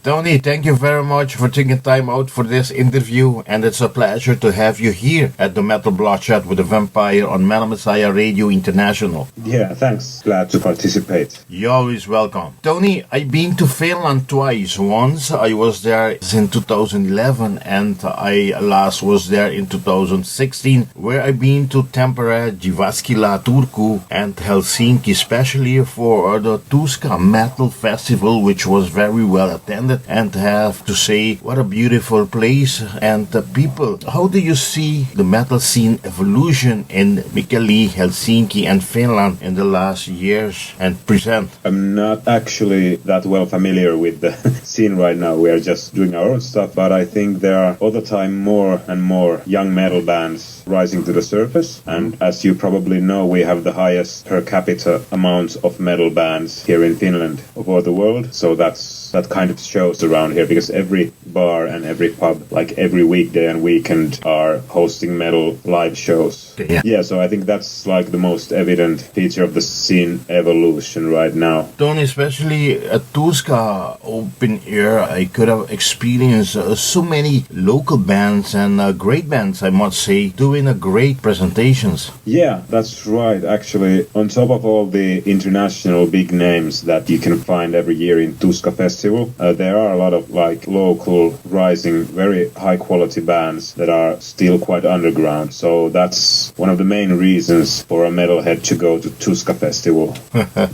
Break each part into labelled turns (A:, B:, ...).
A: Toni, thank you very much for taking time out for this interview, and it's a pleasure to have you here at the Metal Bloodshot with the Vampire on Metal Messiah Radio International.
B: Yeah, thanks. Glad to participate.
A: You're always welcome. Toni, I've been to Finland twice. Once I was there in 2011, and I last was there in 2016, where I've been to Tampere, Jyväskylä, Turku, and Helsinki, especially for the Tuska Metal Festival, which was very well attended. And have to say, what a beautiful place and the people. How do you see the metal scene evolution in Mikkeli, Helsinki, and Finland in the last years and present?
B: I'm not actually that well familiar with the scene right now. We are just doing our own stuff, but I think there are all the time more and more young metal bands rising to the surface. And as you probably know, we have the highest per capita amount of metal bands here in Finland of all the world. So that kind of shows around here, because every bar and every pub, like every weekday and weekend, are hosting metal live shows. Yeah, so I think that's like the most evident feature of the scene evolution right now.
A: Toni, especially at Tuska Open Air, I could have experienced so many local bands and great bands, I must say, doing great presentations.
B: Yeah, that's right. Actually, on top of all the international big names that you can find every year in Tuska Festival, there are a lot of like local, rising, very high quality bands that are still quite underground. So that's one of the main reasons for a metalhead to go to Tuska Festival,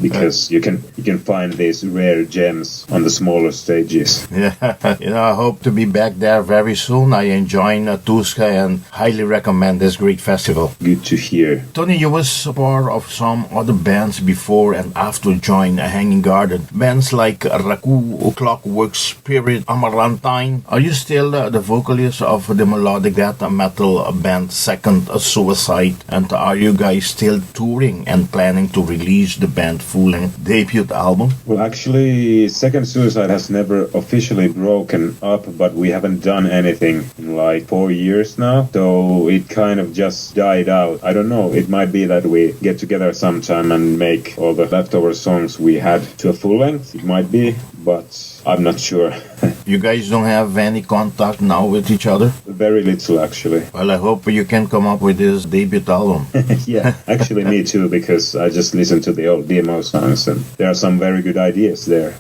B: because you can find these rare gems on the smaller stages.
A: Yeah, I hope to be back there very soon. I enjoy Tuska and highly recommend this great festival.
B: Good to hear.
A: Toni, you was part of some other bands before and after joining Hanging Garden. Bands like Raku, Clockwork Spirit, Amarantine. Are you still the vocalist of the Melodic Metal band Second Suicide? And are you guys still touring and planning to release the band full-length debut album?
B: Well, actually, Second Suicide has never officially broken up, but we haven't done anything in like 4 years now. So it kind of just died out. I don't know. It might be that we get together sometime and make all the leftover songs we had to a full length. It might be, but I'm not sure.
A: You guys don't have any contact now with each other?
B: Very little, actually.
A: Well, I hope you can come up with this debut album.
B: Yeah, actually me too, because I just listened to the old demo songs and there are some very good ideas there.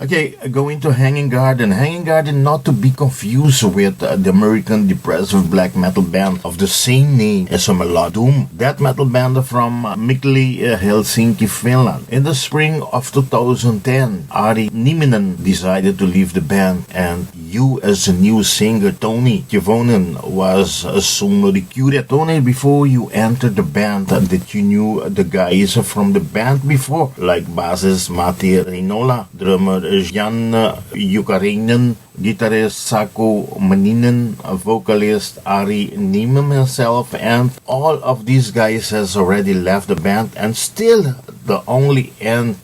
A: Okay, going to Hanging Garden. Hanging Garden, not to be confused with the American Depressive Black Metal band of the same name as Melodic Doom. That metal band from Mikkeli, Helsinki, Finland. In the spring of 2010, Ari Nieminen decided to leave the band, and you as a new singer, Toivonen, was soon recruited. Toni, before you entered the band, did you knew the guys from the band before, like bassist Matti Reinola, drummer Jan Jukarinen, guitarist Saku Maninen, vocalist Ari Nieminen himself, and all of these guys has already left the band, and still the only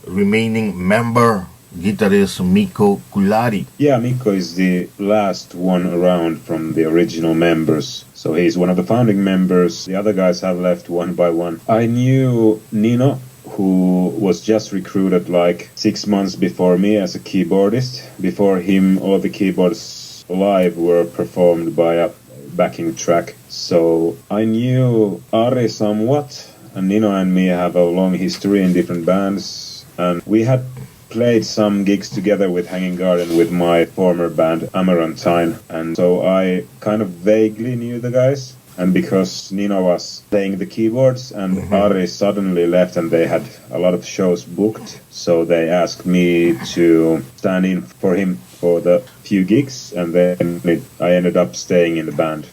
A: remaining member, guitarist Mikko Kulari.
B: Yeah, Mikko is the last one around from the original members. So he's one of the founding members. The other guys have left one by one. I knew Nino, who was just recruited like 6 months before me as a keyboardist. Before him, all the keyboards live were performed by a backing track. So I knew Ari somewhat, and Nino and me have a long history in different bands. And we had played some gigs together with Hanging Garden with my former band Amarantine, and so I kind of vaguely knew the guys. And because Nino was playing the keyboards and Ari suddenly left and they had a lot of shows booked, so they asked me to stand in for him for the few gigs, and then I ended up staying in the band.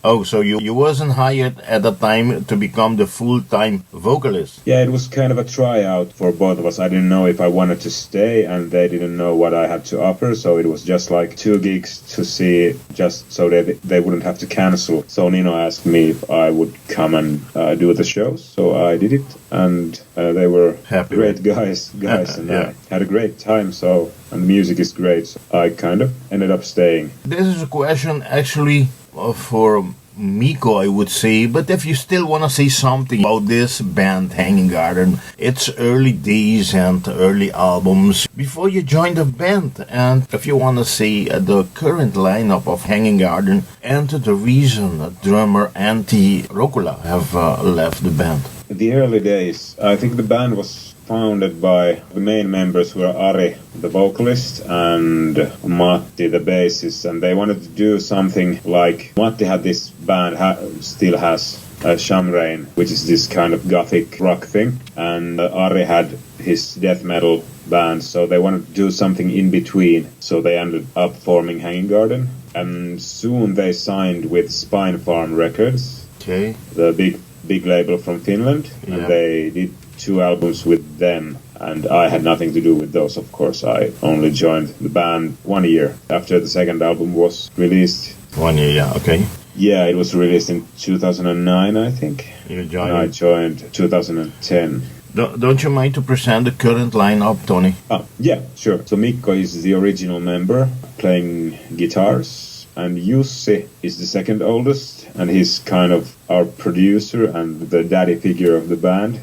A: Oh, so you wasn't hired at the time to become the full-time vocalist?
B: Yeah, it was kind of a tryout for both of us. I didn't know if I wanted to stay, and they didn't know what I had to offer, so it was just like 2 gigs to see, just so they wouldn't have to cancel. So Nino asked me if I would come and do the shows, so I did it, and they were
A: happy,
B: great guys, and
A: yeah.
B: I had a great time, and the music is great, so I kind of ended up staying.
A: This is a question actually for Mikko, I would say. But if you still want to say something about this band, Hanging Garden, it's early days and early albums before you joined the band. And if you want to say the current lineup of Hanging Garden and the reason drummer Antti Rokula have left the band.
B: The early days, I think the band was founded by the main members who are Ari, the vocalist, and Matti, the bassist, and they wanted to do something like Matti had this band, still has Shamrain, which is this kind of gothic rock thing, and Ari had his death metal band, so they wanted to do something in between, so they ended up forming Hanging Garden, and soon they signed with Spine Farm Records, the big label from Finland, and they did 2 albums with them, and I had nothing to do with those, of course. I only joined the band 1 year after the second album was released.
A: 1 year, yeah, okay.
B: Yeah, it was released in 2009, I think.
A: You joined?
B: And I joined 2010.
A: Don't you mind to present the current lineup, Toni?
B: Yeah, sure. So Mikko is the original member, playing guitars. And Jussi is the second oldest, and he's kind of our producer and the daddy figure of the band.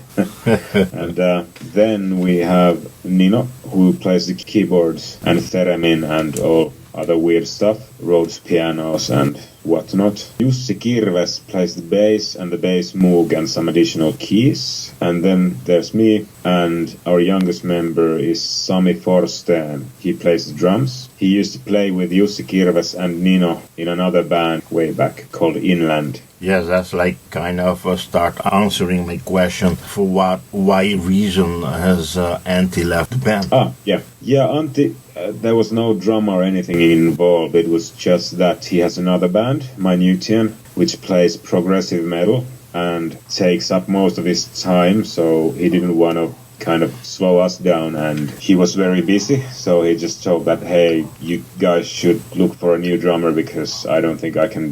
B: And then we have Nino, who plays the keyboards and theremin and all other weird stuff, Rhodes pianos and whatnot. Jussi Kirves plays the bass and the bass moog and some additional keys. And then there's me, and our youngest member is Sami Forsten. He plays the drums. He used to play with Jussi Kirves and Nino in another band way back called Inland.
A: Yes, that's like kind of start answering my question for why reason has Antti left the band.
B: Yeah, Antti, there was no drama or anything involved. It was just that he has another band, Minutian, which plays progressive metal and takes up most of his time, so he didn't want to kind of slow us down, and he was very busy, so he just told that, hey, you guys should look for a new drummer because I don't think I can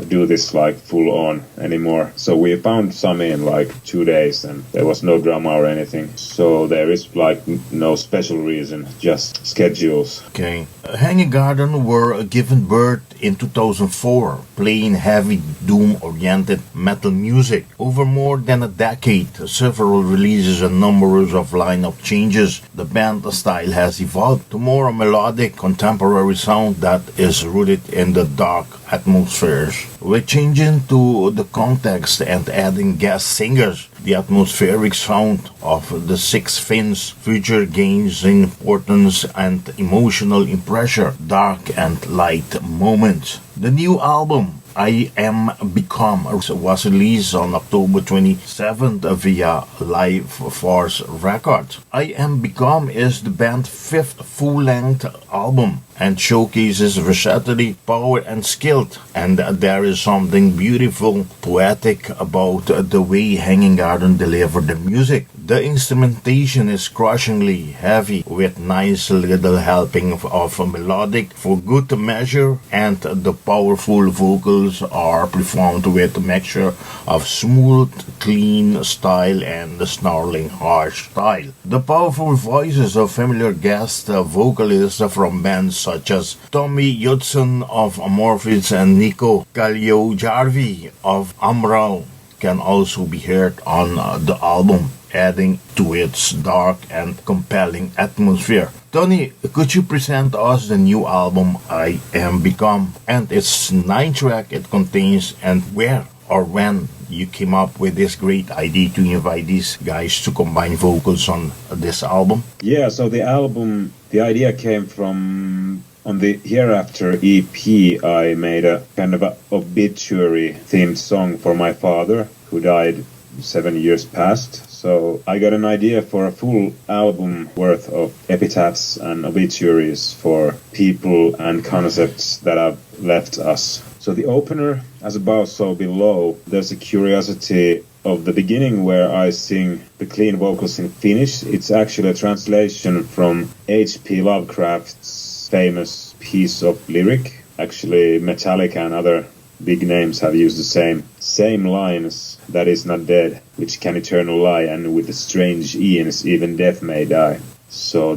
B: do this like full on anymore. So we found Sami in like 2 days, and there was no drama or anything, so there is like no special reason, just schedules.
A: Okay. Hanging Garden were given birth in 2004, playing heavy doom-oriented metal music. Over more than a decade, several releases and numbers of lineup changes, the band style has evolved to more melodic, contemporary sound that is rooted in the dark atmospheres. With changing to the context and adding guest singers, the atmospheric sound of the 6 Finns future gains in importance and emotional impression, dark and light moments. The new album, I Am Become, was released on October 27th via Live Force Records. I Am Become is the band's 5th full-length album and showcases versatility, power and skill. And there is something beautiful, poetic about the way Hanging Garden delivered the music. The instrumentation is crushingly heavy with nice little helping of melodic for good measure, and the powerful vocals are performed with a mixture of smooth, clean style and the snarling, harsh style. The powerful voices of familiar guest vocalists from bands such as Tommy Judson of Amorphis and Nico Kalliojarvi of Amral can also be heard on the album, adding to its dark and compelling atmosphere. Toni, could you present us the new album I Am Become and its 9 track it contains, and where or when you came up with this great idea to invite these guys to combine vocals on this album?
B: Yeah, so the idea came from, on the Hereafter EP, I made a kind of a obituary themed song for my father, who died 7 years past. So I got an idea for a full album worth of epitaphs and obituaries for people and concepts that have left us. So the opener, As Above, So Below, there's a curiosity of the beginning where I sing the clean vocals in Finnish. It's actually a translation from H.P. Lovecraft's famous piece of lyric. Actually, Metallica and other big names have used the same lines, that is not dead, which can eternal lie, and with the strange eons even death may die. So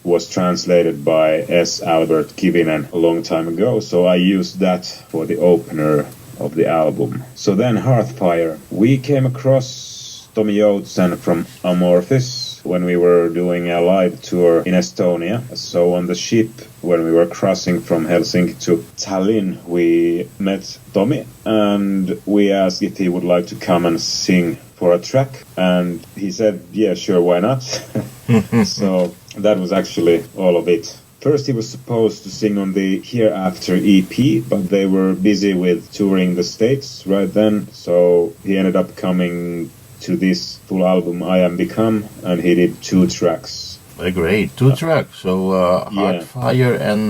B: was translated by S. Albert Kivinen a long time ago, so I used that for the opener, of the album. So then Hearthfire. We came across Toivonen from Amorphis when we were doing a live tour in Estonia. So on the ship, when we were crossing from Helsinki to Tallinn, we met Tomi and we asked if he would like to come and sing for a track. And he said, yeah, sure, why not? So that was actually all of it. First he was supposed to sing on the Hereafter EP, but they were busy with touring the States right then, so he ended up coming to this full album, I Am Become, and he did 2 tracks.
A: Very great, 2 tracks, so Heartfire and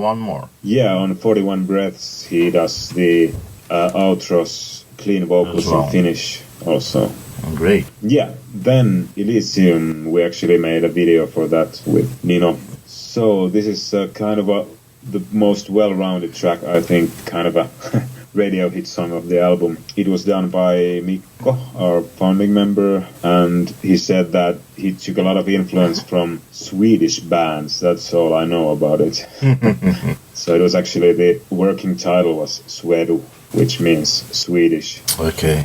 A: one more.
B: Yeah, on 41 Breaths he does the outros, clean vocals in Finnish also.
A: Great.
B: Yeah, then Elysium, we actually made a video for that with Nino. So this is kind of the most well-rounded track, I think, kind of a radio hit song of the album. It was done by Mikko, our founding member, and he said that he took a lot of influence from Swedish bands. That's all I know about it. So it was actually, the working title was Svedu, which means Swedish.
A: Okay.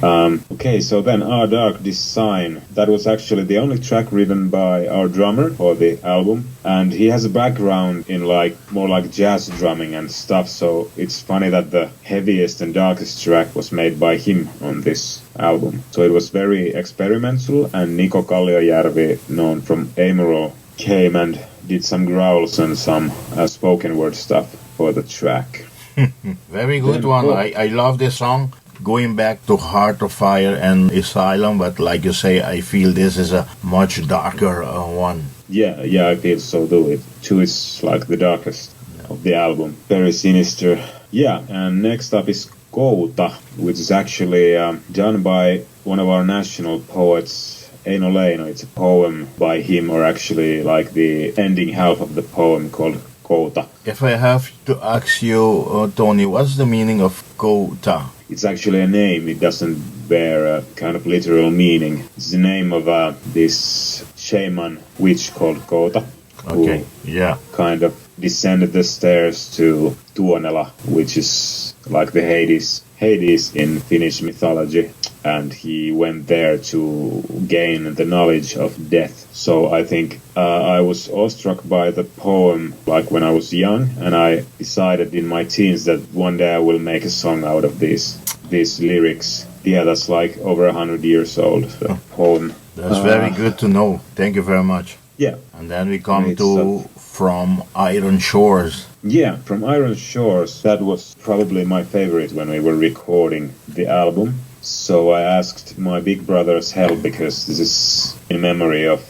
B: Okay, so then Our Dark Design. That was actually the only track written by our drummer for the album. And he has a background in more like jazz drumming and stuff. So it's funny that the heaviest and darkest track was made by him on this album. So it was very experimental. And Niko Kalliojärvi, known from Amoral, came and did some growls and some spoken word stuff for the track.
A: Very good one. I love this song. Going back to Heart of Fire and Asylum, but like you say, I feel this is a much darker one.
B: Yeah, I feel so too. It too is like the darkest of the album. Very sinister. Yeah, and next up is Kouta, which is actually done by one of our national poets, Eino Leino. It's a poem by him, or actually like the ending half of the poem called Kouta.
A: If I have to ask you, Toni, what's the meaning of Kouta?
B: It's actually a name. It doesn't bear a kind of literal meaning. It's the name of this shaman witch called Kouta.
A: Okay, yeah.
B: Kind of descended the stairs to Tuonela, which is like the Hades in Finnish mythology. And he went there to gain the knowledge of death. So I think I was awestruck by the poem like when I was young, and I decided in my teens that one day I will make a song out of these lyrics. Yeah, that's like over 100 years old, the poem.
A: That's very good to know. Thank you very much.
B: Yeah.
A: And then we come to From Iron Shores.
B: Yeah, From Iron Shores. That was probably my favorite when we were recording the album. So I asked my big brother's help because this is in memory of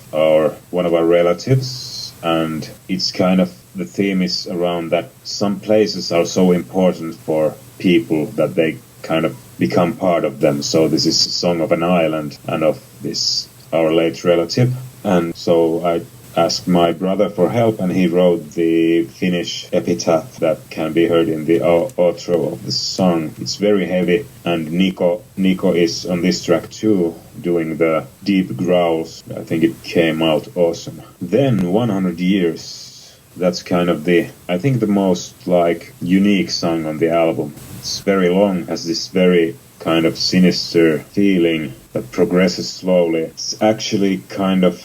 B: one of our relatives, and it's kind of, the theme is around that some places are so important for people that they kind of become part of them. So this is a song of an island and of this our late relative. And so I asked my brother for help, and he wrote the Finnish epitaph that can be heard in the outro of the song. It's very heavy, and Nico is on this track too, doing the deep growls. I think it came out awesome. Then 100 Years. That's kind of I think the most unique song on the album. It's very long, has this very kind of sinister feeling that progresses slowly. It's actually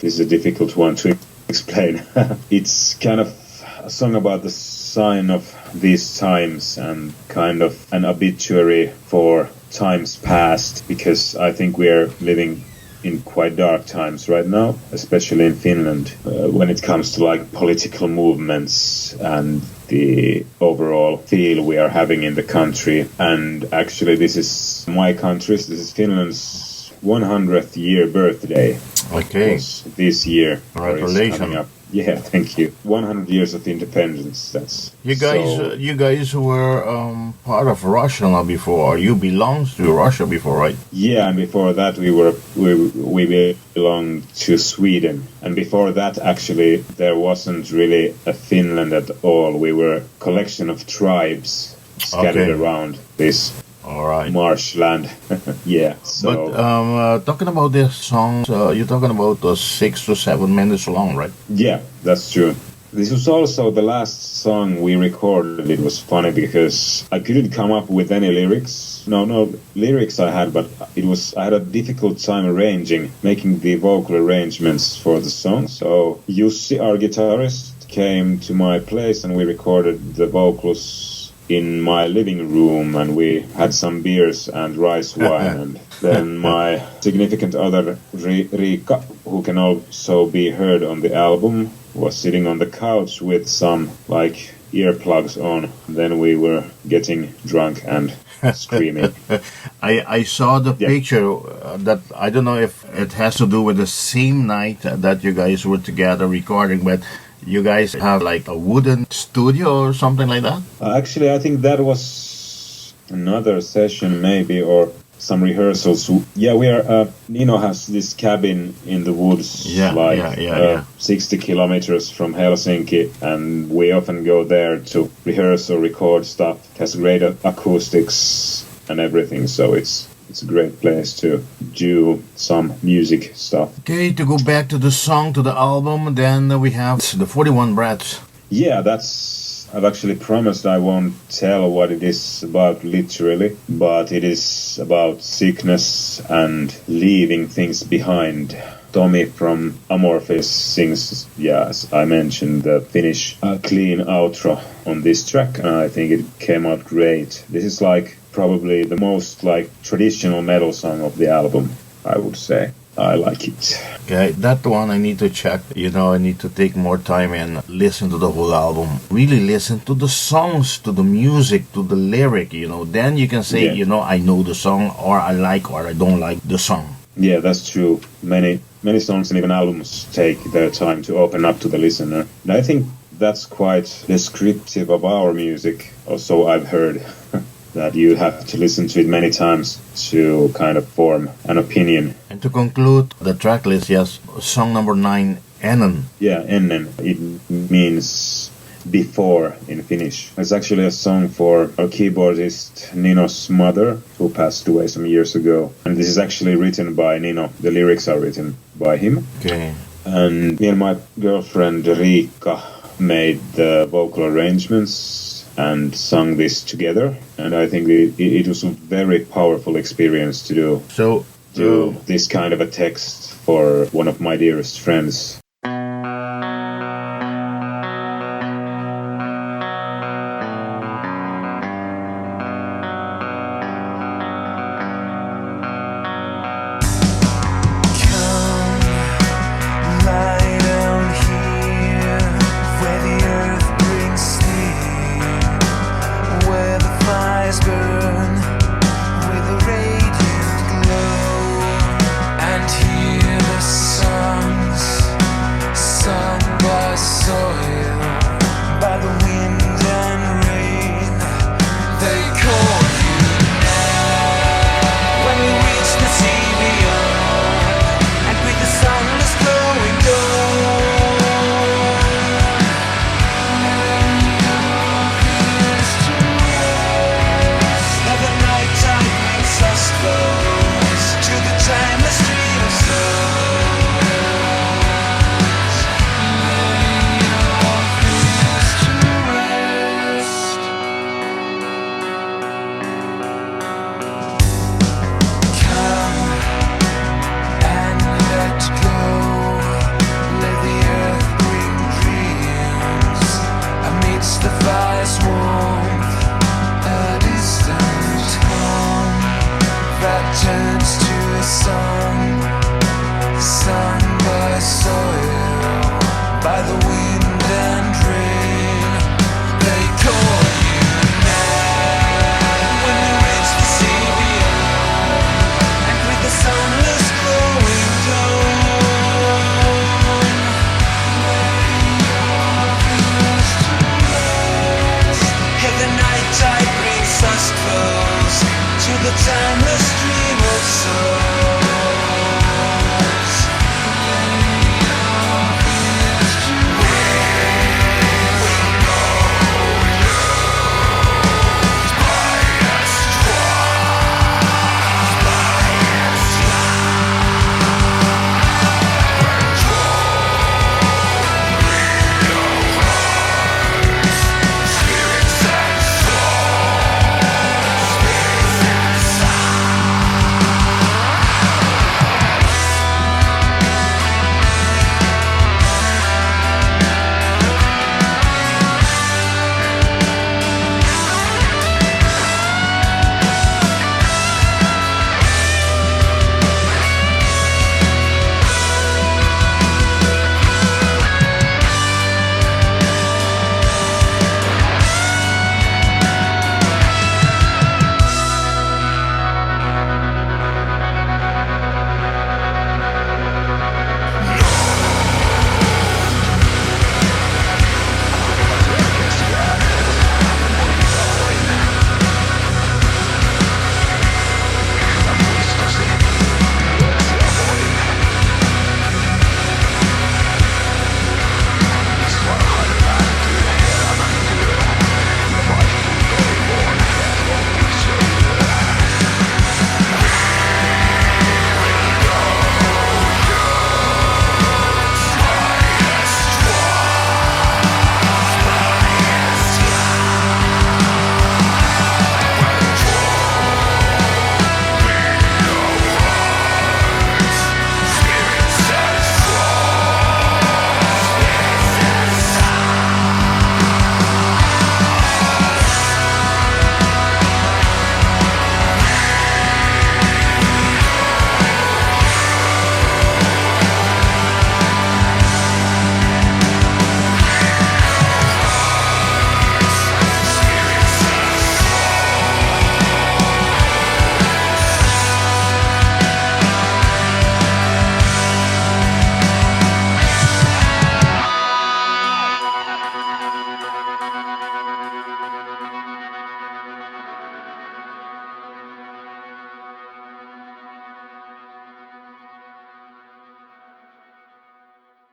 B: is a difficult one to explain. It's kind of a song about the sign of these times and kind of an obituary for times past, because I think we are living in quite dark times right now, especially in Finland, when it comes to political movements and the overall feel we are having in the country. And actually this is this is Finland's 100th year birthday.
A: Okay.
B: This year.
A: Congratulations.
B: Yeah, thank you. 100 years of independence. That's
A: you guys were part of Russia now before. You belonged to Russia before, right?
B: Yeah, and before that we belonged to Sweden. And before that, actually, there wasn't really a Finland at all. We were a collection of tribes scattered around this marshland. Yeah. So.
A: But talking about this song, you're talking about 6 to 7 minutes long, right?
B: Yeah, that's true. This was also the last song we recorded. It was funny because I couldn't come up with any lyrics. No lyrics I had, but I had a difficult time making the vocal arrangements for the song. So Jussi, our guitarist, came to my place and we recorded the vocals in my living room, and we had some beers and rice wine. And then my significant other, Riikka, who can also be heard on the album, was sitting on the couch with some earplugs on. Then we were getting drunk and screaming.
A: I saw the picture that I don't know if it has to do with the same night that you guys were together recording, but you guys have a wooden studio or something like that?
B: Actually, I think that was another session maybe, or some rehearsals. Yeah, we are. Nino has this cabin in the woods, 60 kilometers from Helsinki, and we often go there to rehearse or record stuff. It has great acoustics and everything, so it's a great place to do some music stuff.
A: Okay, to go back to the song, to the album, then we have the 41 Breaths.
B: Yeah, I've actually promised I won't tell what it is about literally, but it is about sickness and leaving things behind. Tomi from Amorphis sings, as I mentioned, the Finnish clean outro on this track, and I think it came out great. This is probably the most traditional metal song of the album, I would say. I like it.
A: Okay, that one I need to check. I need to take more time and listen to the whole album. Really listen to the songs, to the music, to the lyric, Then you can say, I know the song, or I like or I don't like the song.
B: Yeah, that's true. Many songs and even albums take their time to open up to the listener. And I think that's quite descriptive of our music, or so I've heard. That you have to listen to it many times to kind of form an opinion.
A: And to conclude the track list, song number 9, Ennen.
B: Yeah, Ennen. It means before in Finnish. It's actually a song for our keyboardist Nino's mother, who passed away some years ago. And this is actually written by Nino. The lyrics are written by him.
A: Okay.
B: And me and my girlfriend Riikka made the vocal arrangements and sung this together, and I think it was a very powerful experience to do.
A: So,
B: this kind of a text for one of my dearest friends.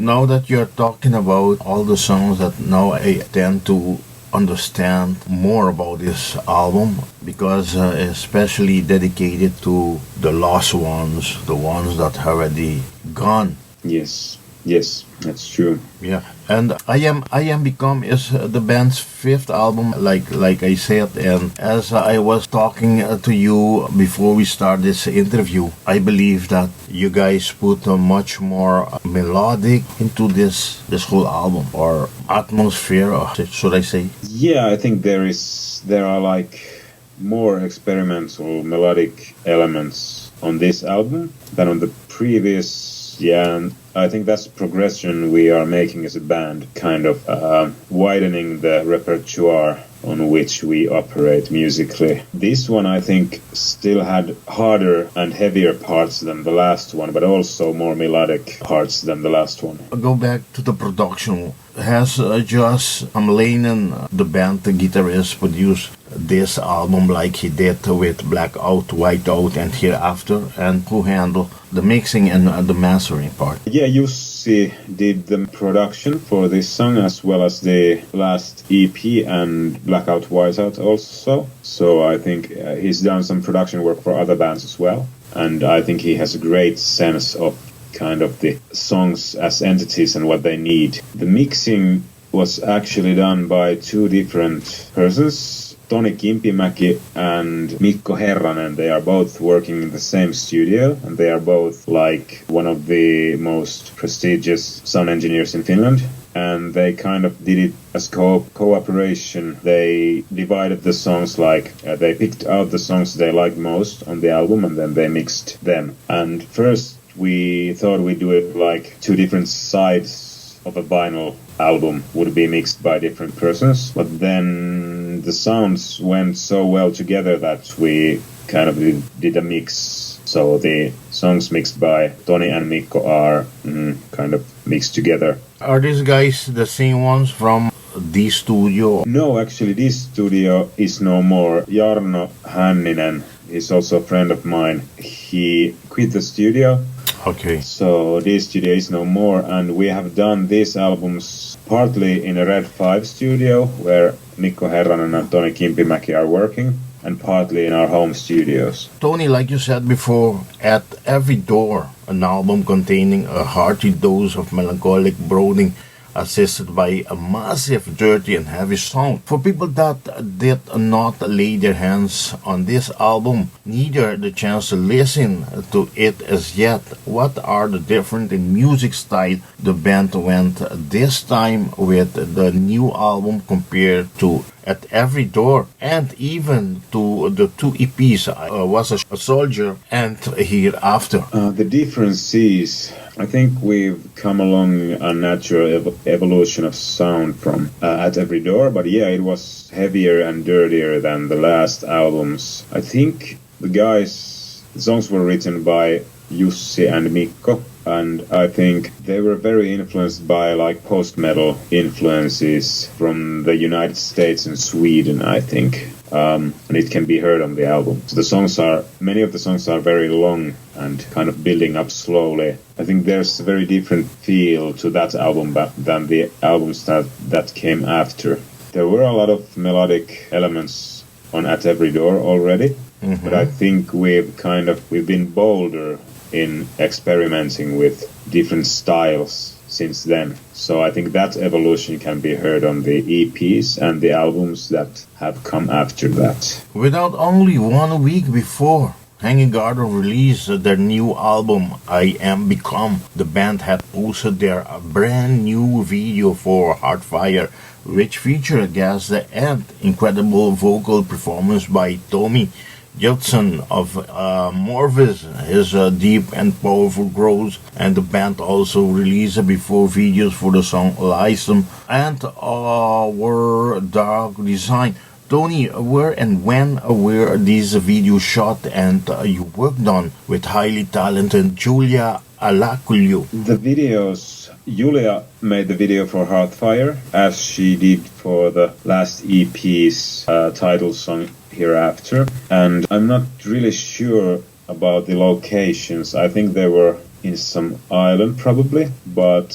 A: Now that you're talking about all the songs that now I tend to understand more about this album because especially dedicated to the lost ones, the ones that have already gone.
B: Yes, that's true.
A: Yeah, and I am become is the band's fifth album, like I said, and as I was talking to you before we start this interview, I believe that you guys put much more melodic into this whole album or atmosphere, or should I say?
B: Yeah, I think there are like more experimental melodic elements on this album than on the previous. Yeah, and I think that's progression we are making as a band, kind of widening the repertoire on which we operate musically. This one, I think, still had harder and heavier parts than the last one, but also more melodic parts than the last one.
A: I'll go back to the production. Has Josh Amlainen, the band the guitarist, produced this album like he did with Blackout, Whiteout, and Hereafter, and who handled the mixing and the mastering part?
B: Yeah, Jussi did the production for this song as well as the last EP and Blackout, Whiteout also. So I think he's done some production work for other bands as well. And I think he has a great sense of kind of the songs as entities and what they need. The mixing was actually done by two different persons, Toni Kimpimäki and Mikko Herranen. They are both working in the same studio, and they are both like one of the most prestigious sound engineers in Finland. And they kind of did it as cooperation. They divided the songs like they picked out the songs they liked most on the album, and then they mixed them. And first we thought we'd do it like two different sides of a vinyl album would be mixed by different persons, but then the sounds went so well together that we kind of did a mix. So the songs mixed by Toni and Mikko are kind of mixed together.
A: Are these guys the same ones from this studio?
B: No, actually this studio is no more. Jarno Hänninen is also a friend of mine. He quit the studio.
A: Okay.
B: So this studio is no more, and we have done these albums partly in a Red 5 studio where Mikko Herranen and Toni Kimpimäki are working, and partly in our home studios.
A: Toni, like you said before, at every door, an album containing a hearty dose of melancholic brooding, assisted by a massive, dirty and heavy song. For people that did not lay their hands on this album, neither the chance to listen to it as yet, what are the different in music style the band went this time with the new album compared to At Every Door, and even to the two EPs, Was a Soldier and Hereafter?
B: The difference is, I think we've come along a natural evolution of sound from At Every Door, but yeah, it was heavier and dirtier than the last albums. I think the songs were written by Jussi and Mikko, and I think they were very influenced by like post-metal influences from the United States and Sweden, I think. And it can be heard on the album. So many of the songs are very long and kind of building up slowly. I think there's a very different feel to that album than the albums that came after. There were a lot of melodic elements on At Every Door already, but I think we've been bolder in experimenting with different styles since then. So I think that evolution can be heard on the EPs and the albums that have come after that.
A: Without only 1 week before Hanging Garden released their new album, I Am Become, the band had posted their brand new video for Heartfire, which featured guest and incredible vocal performance by Tommy Judson of Morvis, his deep and powerful growls, and the band also released before videos for the song Lysum and Our Dark Design. Toni, where and when were these videos shot and you worked on with highly talented Julia Alaculio?
B: The videos, Julia made the video for Heartfire, as she did for the last EP's title song Hereafter, and I'm not really sure about the locations. I think they were in some island probably, but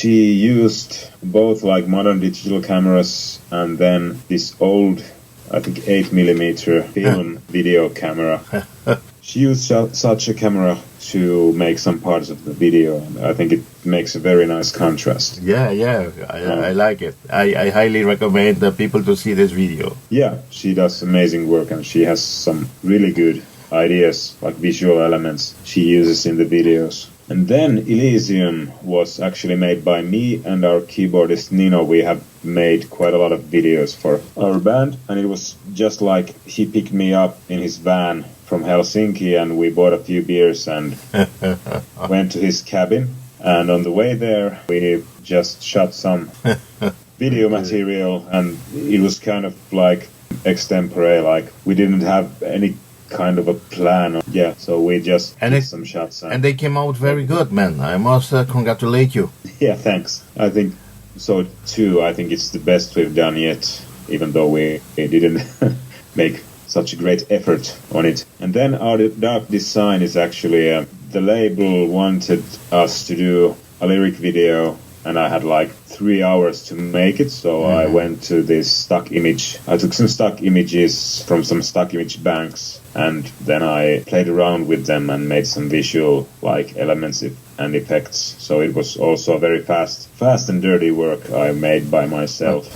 B: she used both like modern digital cameras and then this old, I think 8mm film video camera. She used such a camera to make some parts of the video, and I think it makes a very nice contrast.
A: Yeah, I like it. I highly recommend the people to see this video.
B: Yeah, she does amazing work, and she has some really good ideas, like visual elements she uses in the videos. And then Elysium was actually made by me and our keyboardist Nino. We have made quite a lot of videos for our band, and it was just like he picked me up in his van from Helsinki, and we bought a few beers and went to his cabin. And on the way there, we just shot some video material, and it was kind of like extempore, like we didn't have any kind of a plan. Yeah, so we just did some shots.
A: And they came out very good, man. I must congratulate you.
B: Yeah, thanks. I think so too. I think it's the best we've done yet, even though we didn't make such a great effort on it. And then our Dark Design is actually, the label wanted us to do a lyric video, and I had like 3 hours to make it, so I went to this stock image. I took some stock images from some stock image banks, and then I played around with them and made some visual like elements and effects. So it was also very fast and dirty work I made by myself.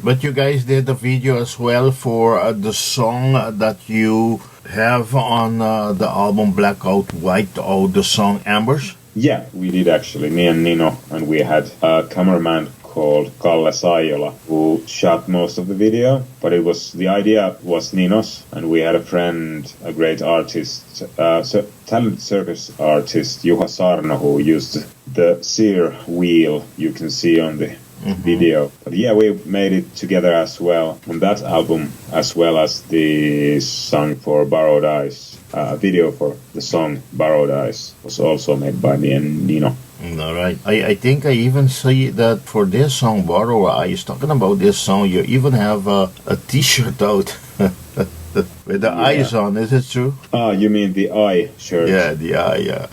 A: But you guys did the video as well for the song that you have on the album Blackout Whiteout, the song Ambers?
B: Yeah, we did actually, me and Nino, and we had a cameraman called Kalle Saijola who shot most of the video, but the idea was Nino's, and we had a friend, a great artist, talented circus artist, Juha Sarno, who used the sear wheel you can see on the video. But yeah, we made it together as well on that album, as well as the song for Borrowed Eyes. Video for the song Borrowed Eyes was also made by me and Nino.
A: All right. I think I even see that for this song Borrowed Eyes, talking about this song, you even have a t-shirt out with the eyes on. Is it true?
B: You mean the eye shirt?
A: Yeah, the eye, yeah.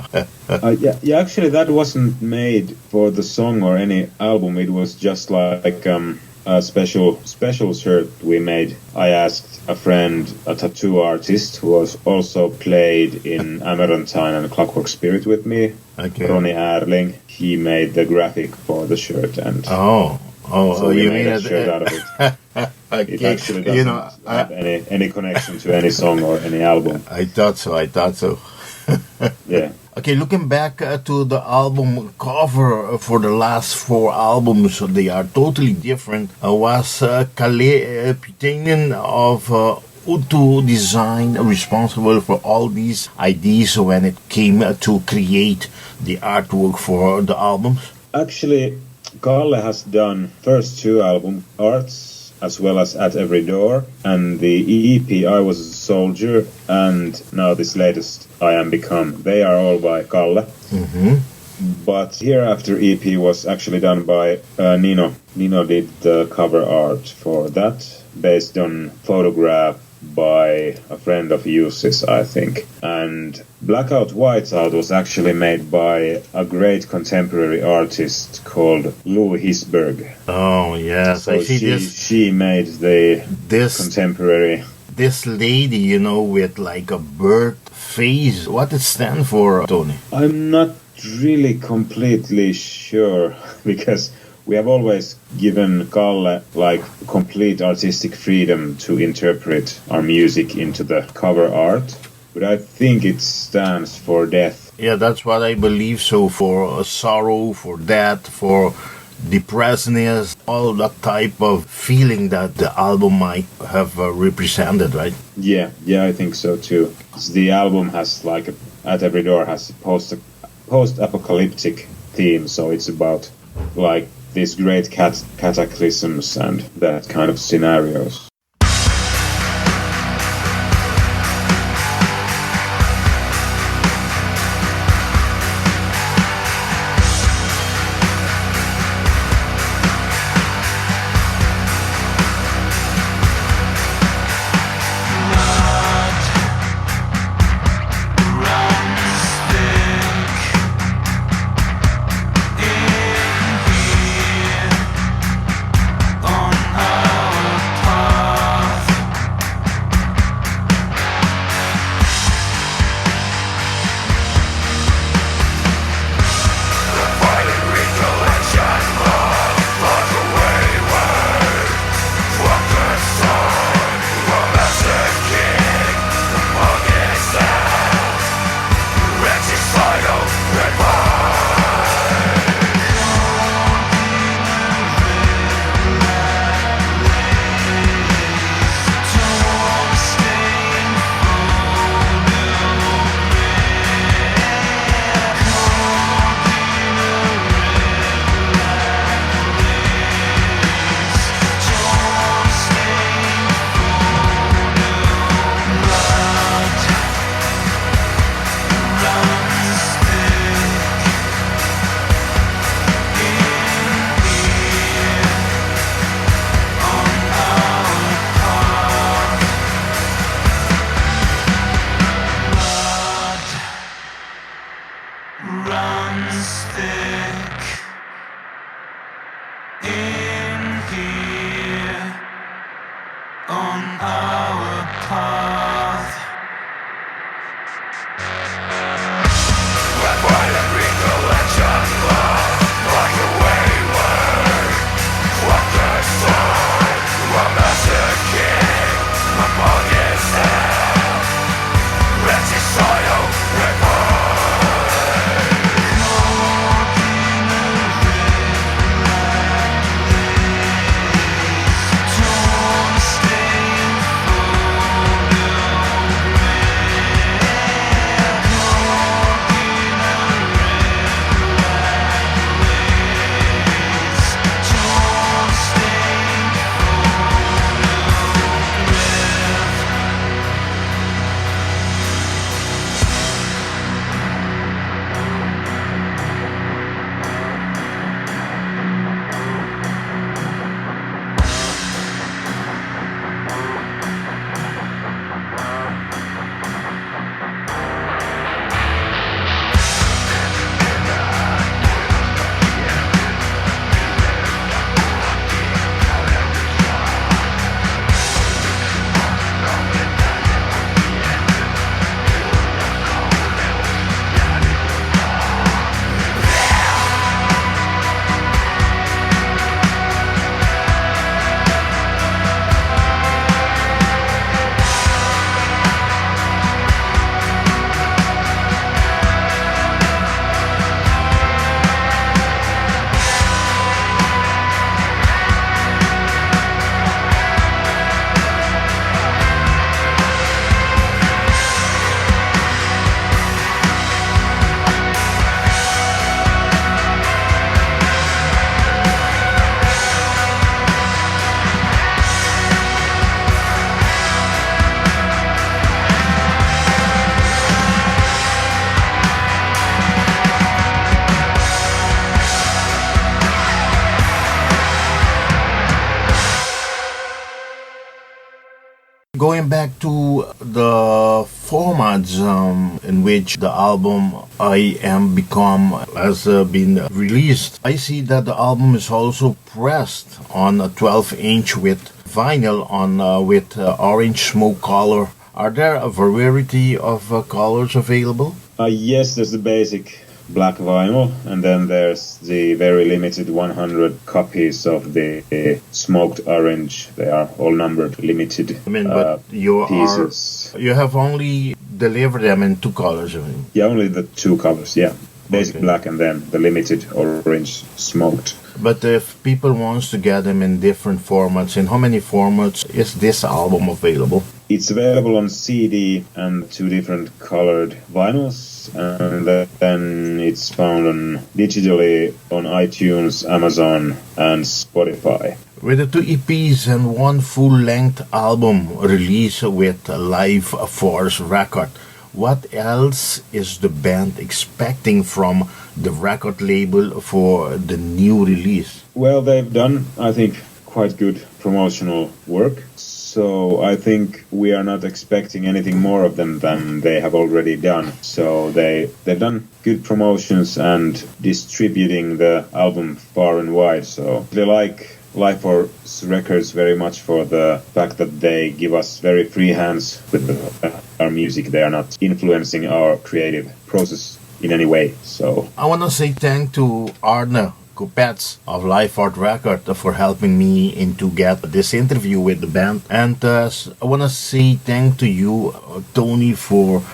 B: Yeah, actually that wasn't made for the song or any album. It was just like a special shirt we made. I asked a friend, a tattoo artist who was also played in Amaranthine and Clockwork Spirit with me, Ronnie Erling. He made the graphic for the shirt, and so we
A: you
B: made
A: mean
B: a shirt out of it.
A: Okay.
B: It actually doesn't have any connection to any song or any album.
A: I thought so.
B: Yeah.
A: Okay, looking back to the album cover for the last 4 albums, they are totally different. Was Kalle Putanen of Utu Design responsible for all these ideas when it came to create the artwork for the albums?
B: Actually, Kalle has done first 2 album arts, as well as At Every Door, and the EP I Was a Soldier, and now this latest I Am Become. They are all by Kalle. But Hereafter EP was actually done by Nino. Nino did the cover art for that, based on photograph by a friend of Jussis, I think. And Blackout Whiteout was actually made by a great contemporary artist called Lou Hisberg.
A: Oh, yes.
B: So she made this contemporary...
A: This lady, with like a bird face. What it stand for, Toni?
B: I'm not really completely sure, because we have always given Kalle like complete artistic freedom to interpret our music into the cover art, but I think it stands for death.
A: Yeah, that's what I believe. So for sorrow, for death, for depressedness, all that type of feeling that the album might have represented, right?
B: Yeah, I think so too. The album has At Every Door has a post-apocalyptic theme, so it's about like these great cataclysms and that kind of scenarios.
C: runs thick in here on our path. When violent recollection like a wayward from the sun, a massacre among his hell, wretched soil revolt.
A: Going back to the formats in which the album I Am Become has been released, I see that the album is also pressed on a 12-inch with vinyl on with orange smoke color. Are there a variety of colors available?
B: Yes, there's the basic black vinyl, and then there's the very limited 100 copies of the smoked orange. They are all numbered, limited
A: But
B: pieces.
A: You have only delivered them in two colors, I mean.
B: Yeah, only the two colors, yeah. Basic
A: Okay.
B: black and then the limited orange smoked.
A: But if people wants to get them in different formats, in how many formats is this album available?
B: It's available on CD and two different colored vinyls, and then it's found on digitally on iTunes, Amazon, and Spotify.
A: With the two EPs and one full-length album release with Live Force record, what else is the band expecting from the record label for the new release?
B: Well, they've done, I think, quite good promotional work. So I think we are not expecting anything more of them than they have already done. So they've done good promotions and distributing the album far and wide. So they like Life Force Records very much for the fact that they give us very free hands with our music. They are not influencing our creative process in any way. So
A: I want to say thank to Arne Kupets of Life Art Record for helping me in to get this interview with the band. And I want to say thank to you, Toni, for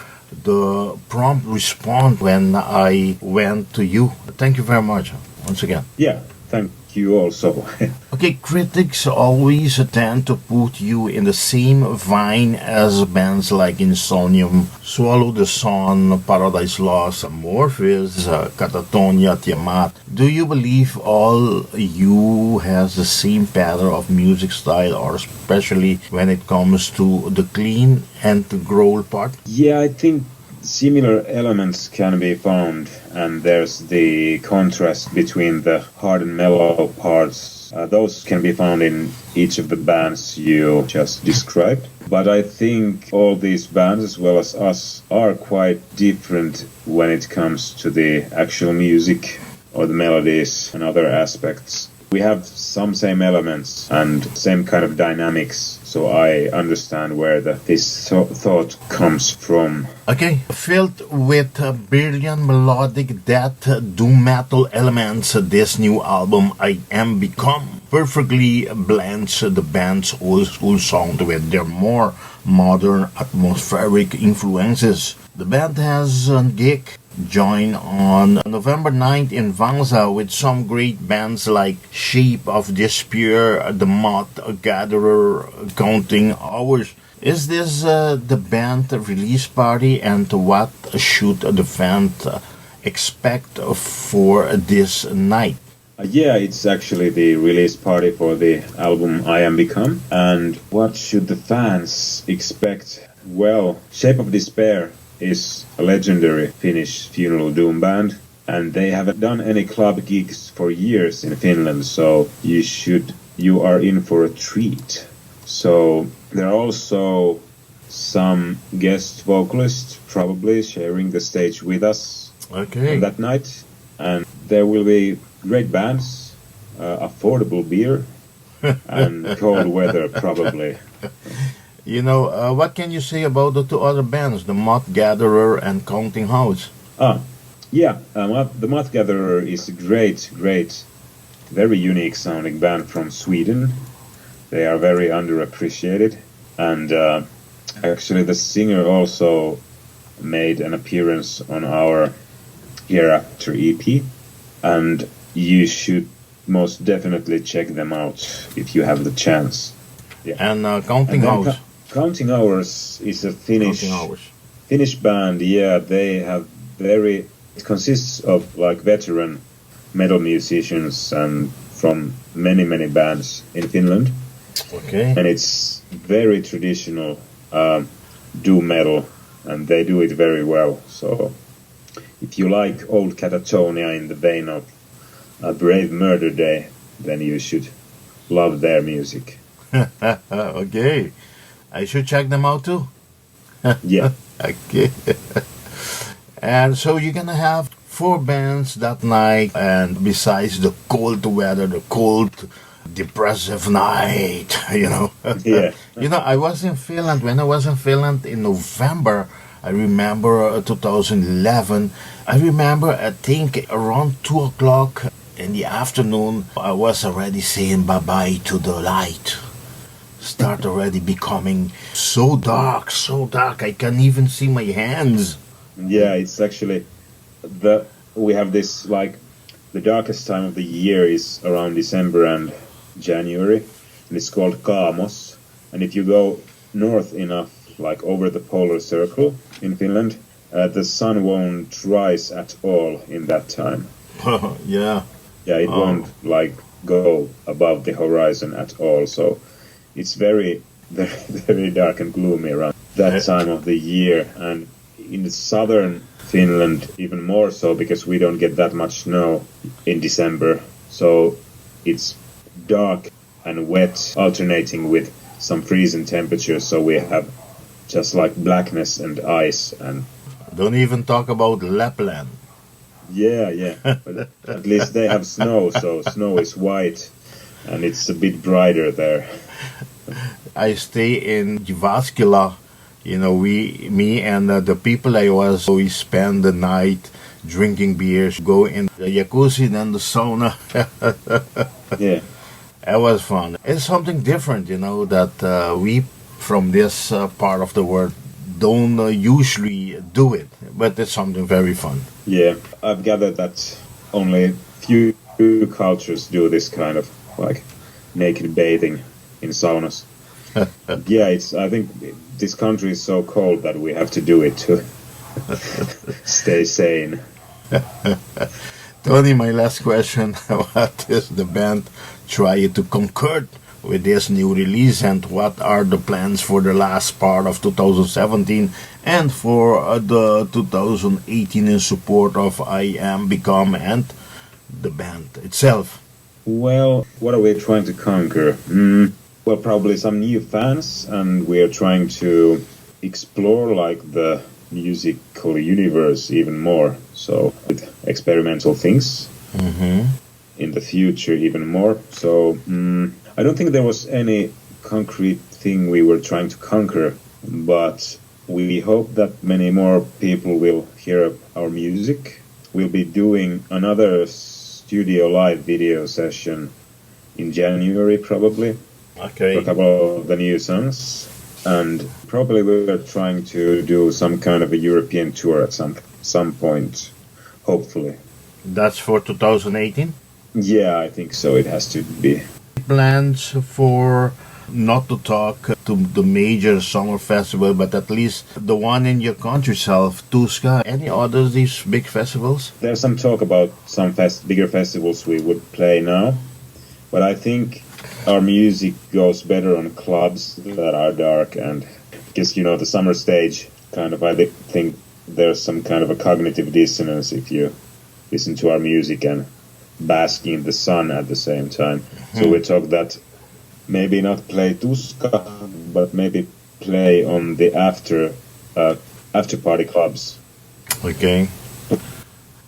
A: the prompt response when I went to you. Thank you very much once again.
B: yeah, thank you also.
A: Okay, critics always tend to put you in the same vein as bands like Insomnium, Swallow the Sun, Paradise Lost, Amorphis, Catatonia, Tiamat. Do you believe all you has the same pattern of music style, or especially when it comes to the clean and the growl part?
B: Yeah, I think similar elements can be found, and there's the contrast between the hard and mellow parts. Those can be found in each of the bands you just described. But I think all these bands, as well as us, are quite different when it comes to the actual music or the melodies and other aspects. We have some same elements and same kind of dynamics, so I understand where this thought comes from.
A: Okay, filled with brilliant melodic death doom metal elements, this new album, I Am Become, perfectly blends the band's old school sound with their more modern atmospheric influences. The band has a gig join on November 9th in Vangsa with some great bands like Shape of Despair, The Moth Gatherer, Counting Hours. Is this the band release party, and what should the fan expect for this night?
B: Yeah, it's actually the release party for the album I Am Become. And what should the fans expect? Well, Shape of Despair is a legendary Finnish funeral doom band, and they haven't done any club gigs for years in Finland, so you are in for a treat. So there are also some guest vocalists probably sharing the stage with us on that night, and there will be great bands, affordable beer, and cold weather probably.
A: You know, what can you say about the two other bands, the Moth Gatherer and Counting House?
B: The Moth Gatherer is a great, very unique sounding band from Sweden. They are very underappreciated, and actually the singer also made an appearance on our Hereafter EP, and you should most definitely check them out if you have the chance. Yeah.
A: And Counting House?
B: Counting Hours is a Finnish band. Yeah, they have it consists of like veteran metal musicians and from many bands in Finland.
A: Okay.
B: And it's very traditional doom metal, and they do it very well. So if you like old Catatonia in the vein of A Brave Murder Day, then you should love their music.
A: Okay. I should check them out too?
B: Yeah.
A: Okay. And so you're gonna have 4 bands that night, and besides the cold weather, the cold, depressive night, you know.
B: Yeah.
A: You know, I was in Finland. When I was in Finland in November, I remember 2011. I remember, I think, around 2 o'clock in the afternoon, I was already saying bye-bye to the light. Start already becoming so dark, I can't even see my hands.
B: Yeah, it's actually we have this, like, the darkest time of the year is around December and January, and it's called Kaamos. And if you go north enough, like over the polar circle in Finland, the sun won't rise at all in that time.
A: Yeah.
B: Yeah, it won't like go above the horizon at all. So it's very, very dark and gloomy around that time of the year. And in the southern Finland, even more so, because we don't get that much snow in December. So it's dark and wet, alternating with some freezing temperatures. So we have just like blackness and ice. And
A: don't even talk about Lapland.
B: Yeah. But at least they have snow, so snow is white, and it's a bit brighter there.
A: I stay in Jyväskylä. You know, me and the people we spend the night drinking beers, go in the jacuzzi, then the sauna.
B: Yeah.
A: It was fun. It's something different, you know, that we from this part of the world don't usually do it, but it's something very fun.
B: Yeah, I've gathered that only few cultures do this kind of like naked bathing in saunas. Yeah, I think this country is so cold that we have to do it to stay sane.
A: Toni, my last question: what is the band trying to conquer with this new release, and what are the plans for the last part of 2017 and for the 2018 in support of I Am Become and the band itself?
B: Well, what are we trying to conquer? Well, probably some new fans, and we're trying to explore like the musical universe even more. So with experimental things in the future even more. So I don't think there was any concrete thing we were trying to conquer, but we hope that many more people will hear our music. We'll be doing another studio live video session in January probably.
A: Okay.
B: For a couple of the new songs. And probably we're trying to do some kind of a European tour at some point, hopefully.
A: That's for 2018?
B: Yeah, I think so. It has to be.
A: Plans for not to talk to the major summer festival, but at least the one in your country itself, Tuska. Any others, these big festivals?
B: There's some talk about some bigger festivals we would play now. But I think our music goes better on clubs that are dark, and because, you know, the summer stage kind of, I think there's some kind of a cognitive dissonance if you listen to our music and bask in the sun at the same time. So we talk that maybe not play Tuska, but maybe play on the after party clubs.
A: Okay.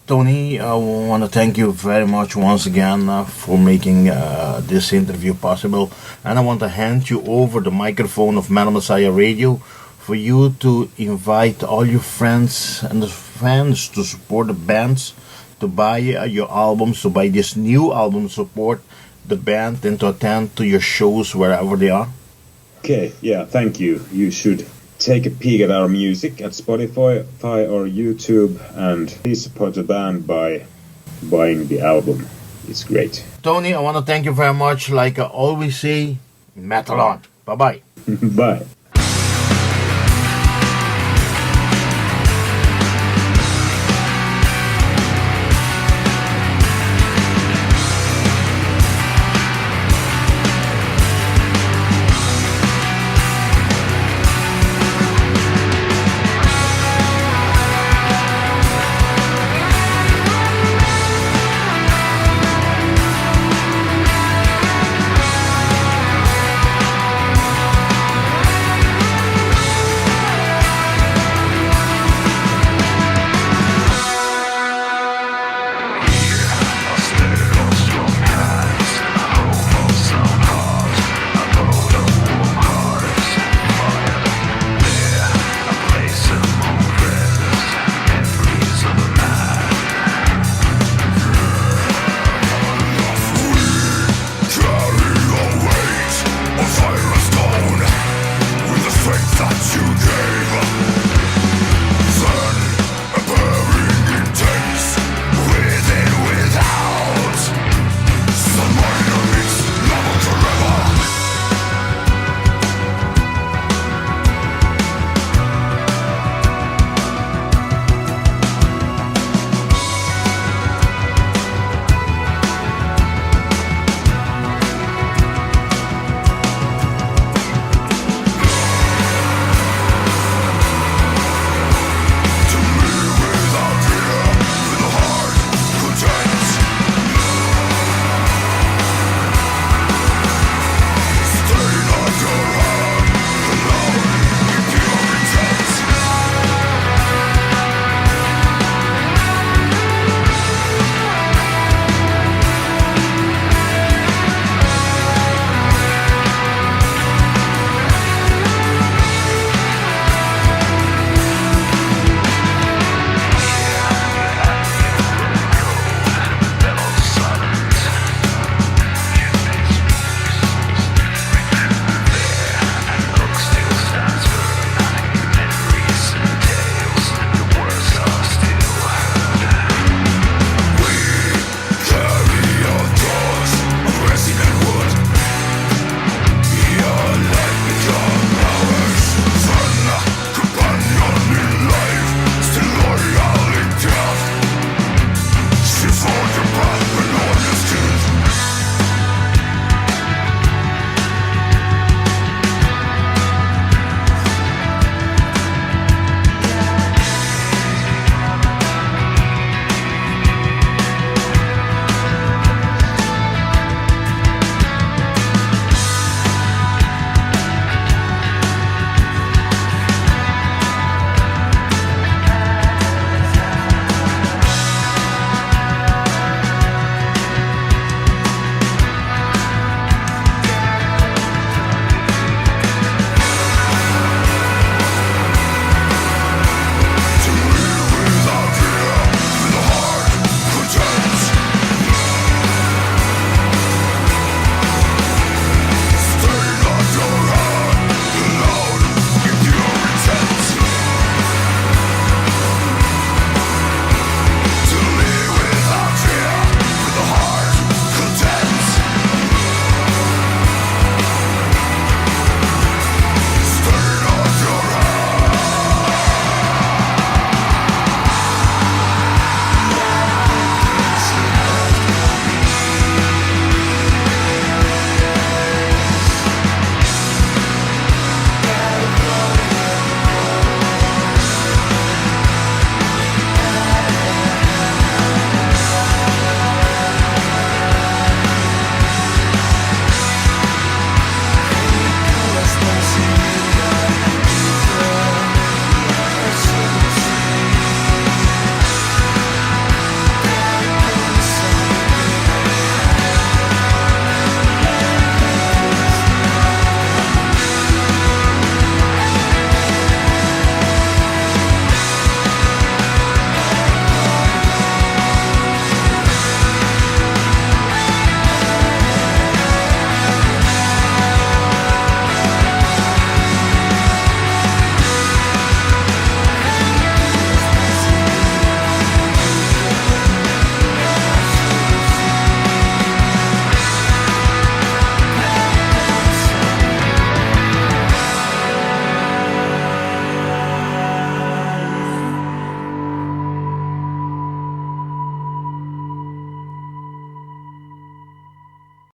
A: Toni, I want to thank you very much once again for making this interview possible. And I want to hand you over the microphone of Metal Messiah Radio for you to invite all your friends and the fans to support the bands, to buy your albums, to buy this new album, support the band, and to attend to your shows wherever they are.
B: Okay, yeah, thank you. You should take a peek at our music at Spotify or YouTube, and please support the band by buying the album. It's great.
A: Toni, I want to thank you very much. Like I always say, metal on. Bye-bye.
B: Bye.